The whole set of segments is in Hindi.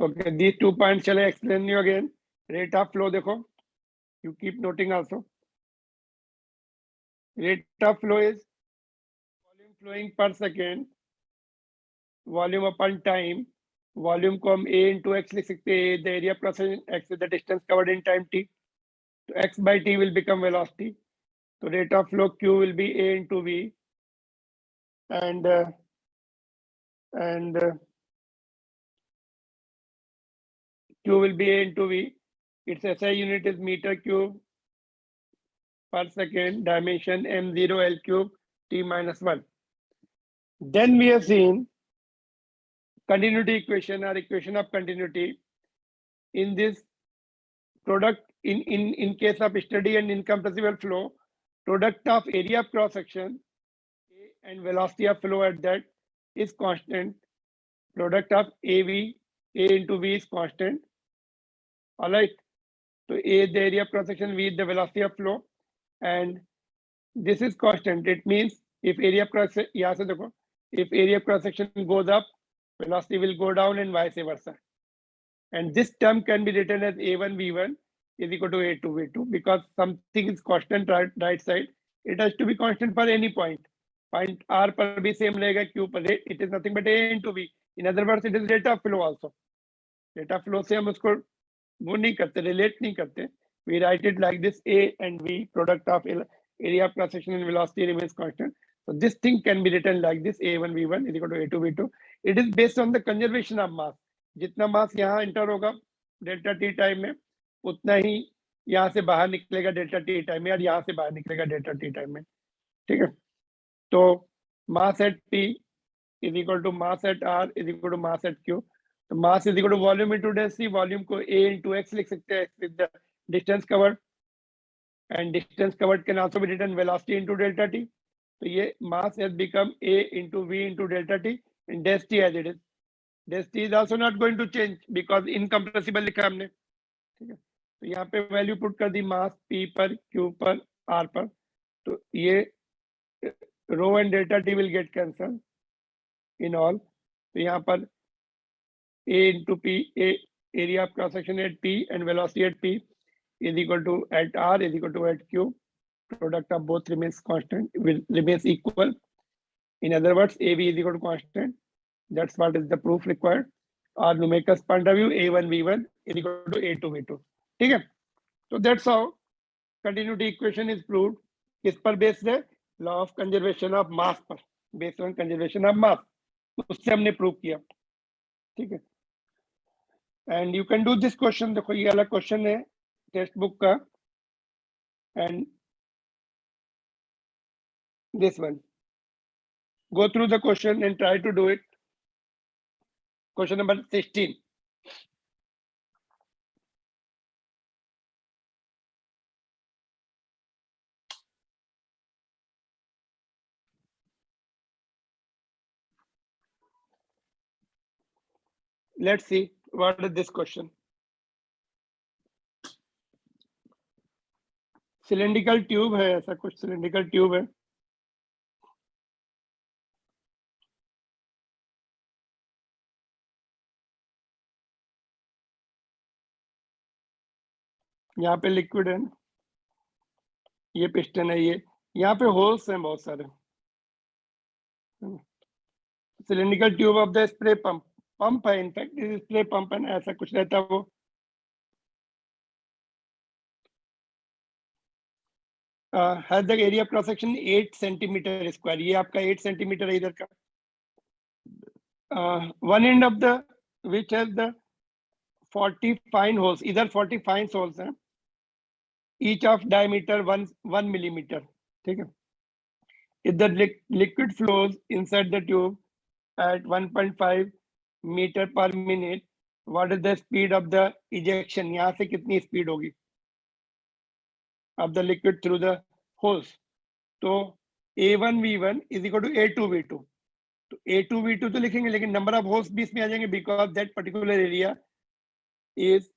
Okay, these 2 points shall I explain you again. Rate of flow देखो, you keep noting also. Rate of flow is volume flowing per second, volume upon time. Volume को हम a into x लिख सकते हैं, the area crossing x is the distance covered in time t. So x by t will become velocity. So rate of flow q will be a into v, and q will be a into v. Its SI unit is meter cube per second, dimension m0 L cube t minus 1. Then we have seen continuity equation or equation of continuity. In this product, in case of steady and incompressible flow, product of area of cross section and velocity of flow at that is constant. Product of AV, A into V is constant. All right. So A the area of cross section, V the velocity of flow, and this is constant. It means if area of cross, यहाँ से देखो, if area of cross section goes up, velocity will go down and vice versa. And this term can be written as A1 V1 is equal to A2 V2 because something is constant right side. It has to be constant for any point. Point R पर भी same रहेगा, Q पर it is nothing but A into V. In other words, it is rate of flow also. Rate of flow से हम उसको वो नहीं करते, relate नहीं करते. We write it like this: A and V, product of area of cross section and velocity remains constant. So this thing can be written like this: A1 V1 is equal to A2 V2. It is based on the conservation of mass. जितना मास यहाँ एंटर होगा डेल्टा टी टाइम में, उतना ही यहाँ से बाहर निकलेगा डेल्टा टी टाइम में, और यहाँ से बाहर निकलेगा डेल्टा टी टाइम में. ठीक है. तो mass at P is equal to mass at R is equal to mass at Q. तो mass is equal to volume into density. Volume को ए इंटू एक्स लिख सकते हैं with the distance covered, and distance covered can also be written velocity into delta T. तो ये mass has become A into V into delta T and density as it is. Density is also not going to change because incompressible लिखा हमने. ठीक है. तो यहाँ पे वैल्यू पुट कर दी मास P पर, Q पर, R पर. तो ये rho and delta T will get cancel in all. तो यहाँ पर A into P, area of cross section at P and velocity at P is equal to at R is equal to at Q. Product of both remains constant, will remains equal. In other words, AV is equal to constant. That's what is the proof required. Or numerical point of view, A1 V1 is equal to A2 V2. ठीक है. So that's how continuity equation is proved. किस पर बेस्ड है? Law of conservation of mass पर, based on conservation of mass. उससे हमने प्रूव किया. ठीक है. And you can do this question. देखो ये अलग क्वेश्चन है टेक्स्ट बुक का, and this one. Go through the question and try to do it. Question number 16. Let's see what is this question. Cylindrical tube है, ऐसा कुछ सिलेंड्रिकल ट्यूब है. यहाँ पे लिक्विड है, ये पिस्टन है, ये यहाँ पे होल्स हैं बहुत सारे. Cylindrical tube of the spray pump. Pump है, इनफैक्ट स्प्रे पंप है ना, ऐसा कुछ रहता है वो. Has the area cross section 8 centimetre square. ये आपका 8 सेंटीमीटर है इधर का. One end of the which has the 40 fine holes. इधर 40 फाइन होल्स हैं, ईच ऑफ डायमीटर 1 मिलीमीटर. ठीक है. If the liquid flows inside the tube at 1.5 meter per minute, what is the speed of the ejection? यहाँ से कितनी स्पीड होगी of the liquid through the holes? तो A1 V1 is equal to A2 V2. तो A2 V2 तो लिखेंगे, लेकिन नंबर ऑफ होल्स भी इसमें आ जाएंगे because that particular area is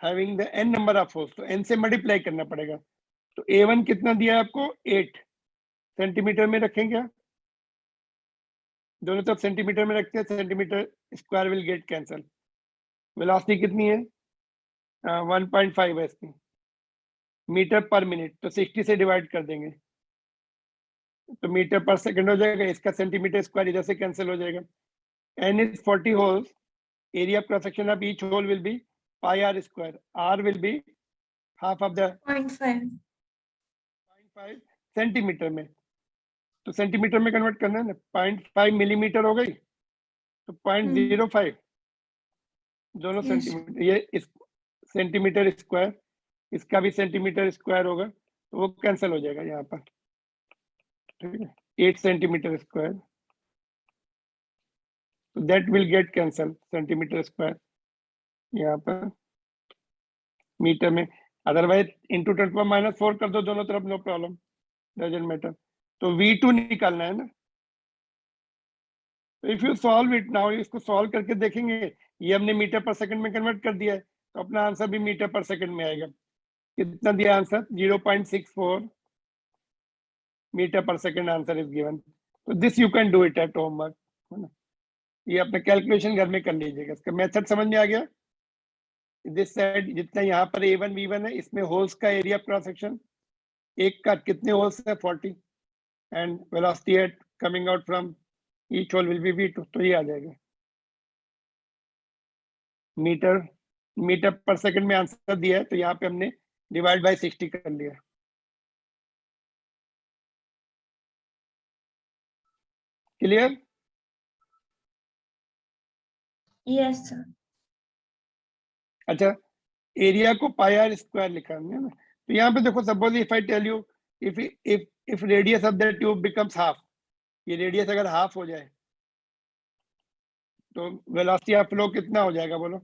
having the n number of holes. तो n से मल्टीप्लाई करना पड़ेगा. तो A1 कितना दिया है आपको? 8 सेंटीमीटर में रखेंगे, दोनों तरफ सेंटीमीटर में रखते हैं, centimetre square will get cancel. Velocity कितनी है? 1.5 है इसकी, मीटर पर मिनट, तो 60 से डिवाइड कर देंगे तो मीटर पर सेकंड हो जाएगा, इसका सेंटीमीटर स्क्वायर इधर से कैंसिल हो जाएगा। n is 40 holes, area cross section of each hole will be pi r square, r will be half of the 0.5 0.5 centimetre में, तो सेंटीमीटर में कन्वर्ट करना है ना, 0.5 मिलीमीटर हो गई, तो 0.05 दोनों Yes. सेंटीमीटर, ये इस सेंटीमीटर स्क्वायर, इसका भी सेंटीमीटर स्क्वायर होगा, तो वो कैंसिल हो जाएगा यहाँ पर, ठीक है, 8 सेंटीमीटर स्क्वायर, तो that will get cancel, centimetre square यहाँ पर मीटर में, अदरवाइज इंटू 10⁻⁴ कर दो दोनों तरफ, नो प्रॉब्लम, डजंट मैटर। तो V2 निकालना है ना, तो if you solve it now, इसको सॉल्व करके देखेंगे, ये हमने मीटर पर सेकंड में कन्वर्ट कर दिया है, तो अपना आंसर भी मीटर पर सेकंड में आएगा। कितना दिया आंसर? 0.64 मीटर पर सेकंड आंसर इज गिवन। तो this you can do it at homework, है ना, ये अपने कैलकुलेशन घर में कर लीजिएगा। इसका मेथड समझ में आ गया? दिस साइड जितना यहाँ पर A1 V1 है, इसमें होल्स का एरिया क्रॉस सेक्शन, एक का कितने होल्स है? 40, and velocity at coming out from each hole will be V2, तो ये आ जाएगा मीटर पर सेकंड में आंसर दिया है, तो यहाँ पे हमने डिवाइड बाय 60 कर लिया। क्लियर? Yes, sir. अच्छा, एरिया को पाई आर स्क्वायर लिखा है ना, तो यहाँ पे देखो, suppose if I tell you, if radius of that tube becomes half, ये रेडियस अगर हाफ हो जाए तो वेलोसिटी ऑफ फ्लो कितना हो जाएगा बोलो?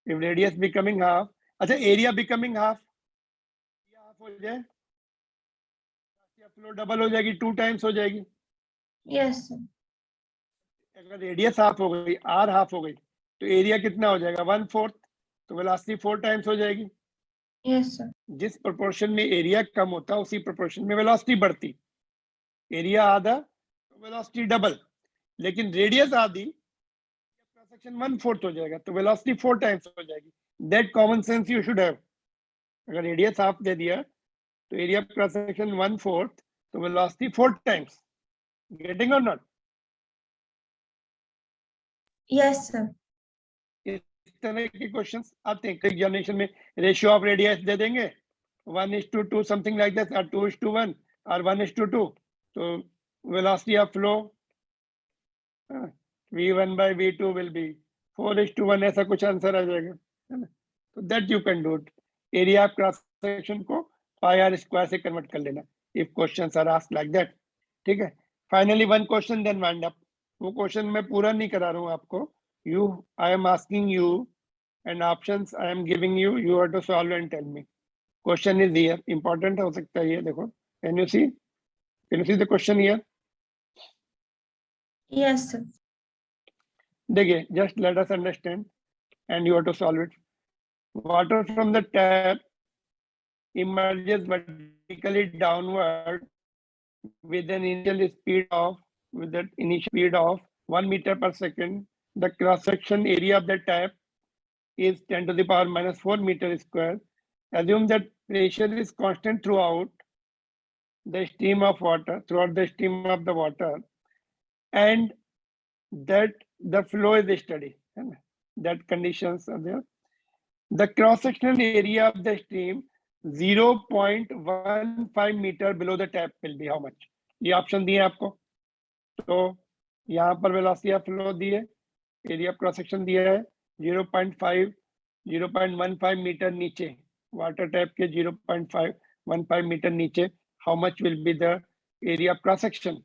इफ रेडियस बिकमिंग हाफ, अच्छा एरिया बिकमिंग हाफ हो जाए, फ्लो डबल हो जाएगी, 2 टाइम्स हो जाएगी। Yes, sir. अगर रेडियस हाफ हो गई, आर हाफ हो गई, तो एरिया कितना हो जाएगा? 1/4, तो वेलोसिटी 4 टाइम्स हो जाएगी। Yes, sir. जिस प्रोपोर्शन में एरिया कम होता है, उसी प्रोपोर्शन में वेलोसिटी बढ़ती। एरिया आधा तो वेलोसिटी डबल, लेकिन रेडियस आधी, क्रॉस सेक्शन 1/4 हो जाएगा, तो वेलोसिटी 4 टाइम्स हो जाएगी। That common sense you should have. अगर रेडियस हाफ दे दिया तो एरिया क्रॉस सेक्शन 1/4, तो वेलोसिटी 4 टाइम्स। गेटिंग और नॉट? Yes, sir. इस तरह के क्वेश्चंस आते हैं एग्जामिनेशन में। रेशियो ऑफ रेडियस दे देंगे 1:2 समथिंग लाइक दैट, और 2:1 और 1:2, तो velocity of flow V1 by V2 will be 4:1, ऐसा कुछ आंसर आ जाएगा, है ना। तो that you can do it. Area of cross section को पाई आर स्क्वायर से कन्वर्ट कर लेना if questions are asked like that, ठीक है। Finally one question then wind up. वो क्वेश्चन मैं पूरा नहीं करा रहा हूँ आपको, I am asking you and options I am giving you, you have to solve and tell me. Question is here, important हो सकता है ये, देखो, can you see the question here? Yes, sir. देखिए, just let us understand and you have to solve it. Water from the tap emerges vertically downward with an initial speed of 1 meter per second. The cross section area of the tap is 10 to the power minus 4 meter square. Assume that pressure is constant throughout the stream of water, and that the flow is steady. That conditions are there. The cross-sectional area of the stream 0.15 meter below the tap will be how much? ये ऑप्शन दिए आपको, तो यहाँ पर वेलोसिटी ऑफ फ्लो दी है, एरिया क्रॉस सेक्शन दिया है 0.15 मीटर नीचे, वाटर टैप के 0.15 मीटर नीचे, how much will be the area cross section?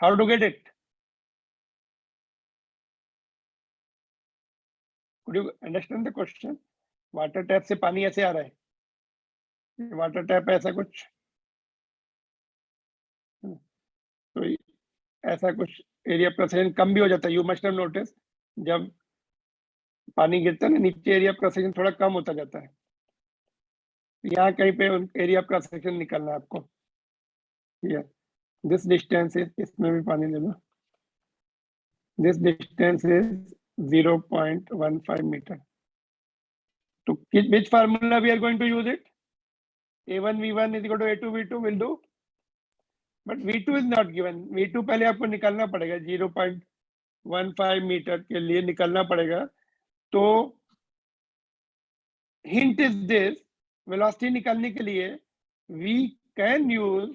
How to get it? Could you understand the question? Water tap से पानी ऐसे आ रहा है, वाटर टैप ऐसा कुछ, तो ऐसा कुछ एरिया प्रेशर कम भी हो जाता है। यू मस्ट हैव नोटिस, जब पानी गिरता है ना नीचे, एरिया प्रेशर थोड़ा कम होता जाता है। यहाँ कहीं पे एरिया प्रेशर निकलना है आपको, दिस डिस्टेंस, इसमें भी पानी ले लो, This distance is 0.15 meter. So which formula we are going to use it? A1 V1 is equal to A2 V2 will do. But V2 is not given. V2 पहले आपको निकालना पड़ेगा 0.15 मीटर के लिए निकालना पड़ेगा. तो hint is this, velocity निकालने के लिए we can use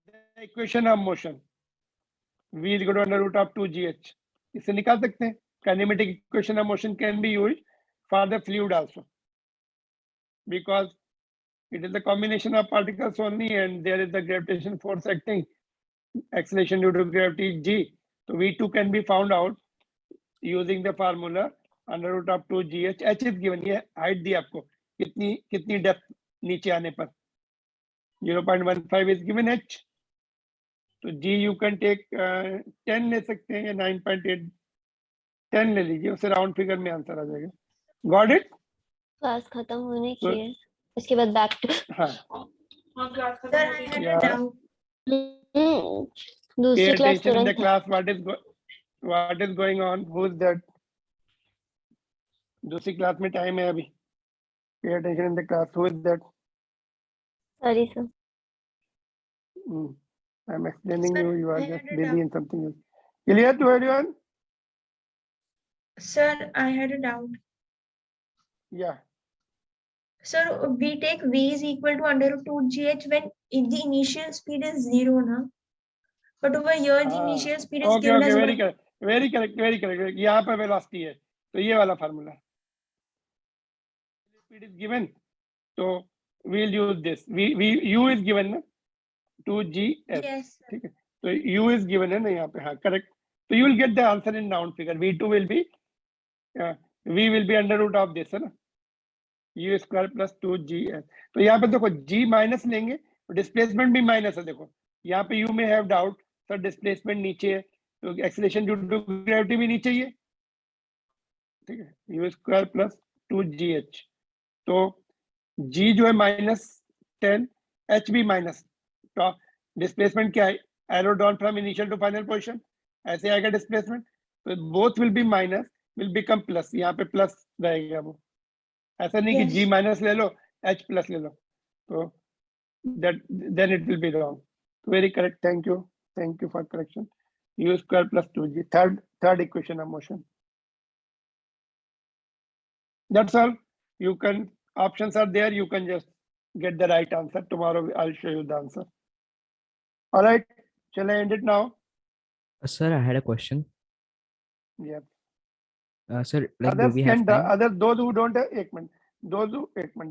the equation of motion. V is equal to under root of 2gh. इससे निकाल सकते हैं. Kinematic equation of motion can be used for the fluid also, because it is the combination of particles only, and there is the gravitation force acting, acceleration due to gravity g. So V2 can be found out using the formula under root of 2gh. h is given. ये height दी आपको कितनी depth नीचे आने पर 0.15 is given h. तो g you can take 10 ले सकते हैं या 9.8 10 ले लीजिए, उससे राउंड फिगर में आंसर आ जाएगा. Got it? क्लास खत्म होने तो- की है, उसके बाद बैक टू हाँ. Sir, I had Yeah. a doubt. दूसरी Pay class attention in the तुरंत class. What is going on? Who is that? दूसरी क्लास में टाइम है अभी. Pay attention in the class. Who is that? Sorry sir. I'm explaining Sir, you. You are I just had a busy doubt. in something else. Clear to everyone? Sir, I had a doubt. Yeah. Sir, we take V is equal to under root 2gh when the initial speed is 0, na? But over here, the initial speed is Okay. given Okay. as Very one. correct. Very correct. Very correct. यहाँ पे velocity है. तो ये वाला formula. Speed is given. So we'll use this. U is given ना 2gs. Yes, sir. ठीक है. So U is given है ना यहाँ पे. हाँ, correct. So you will get the answer in round figure. V2 will be V will be under root of this है ना. U square plus 2gs. तो यहाँ पे देखो G माइनस लेंगे, डिस्प्लेसमेंट भी माइनस है. देखो यहाँ पे यू में हैव डाउट, सर डिस्प्लेसमेंट नीचे है, तो एक्सीलरेशन ड्यू टू ग्रेविटी भी नीचे ही है. ठीक है. You square plus 2gh. तो G जो है -10, H भी माइनस. तो डिस्प्लेसमेंट क्या है? Arrow down from initial to final position. ऐसे आएगा डिस्प्लेसमेंट. तो both will be minus, will become plus. यहाँ पे प्लस रहेगा वो. ऐसा नहीं कि Yes. G माइनस ले लो, H प्लस ले लो. तो that then it will be wrong. Very correct. Thank you for correction. U square plus 2g. Third equation of motion. That's all. You can, options are there. You can just get the right answer. Tomorrow I'll show you the answer. All right. Shall I end it now? Sir, I had a question. Yeah. Sir, like, do Others we can, have time? those who don't have, एक मिनट, those who, एक मिनट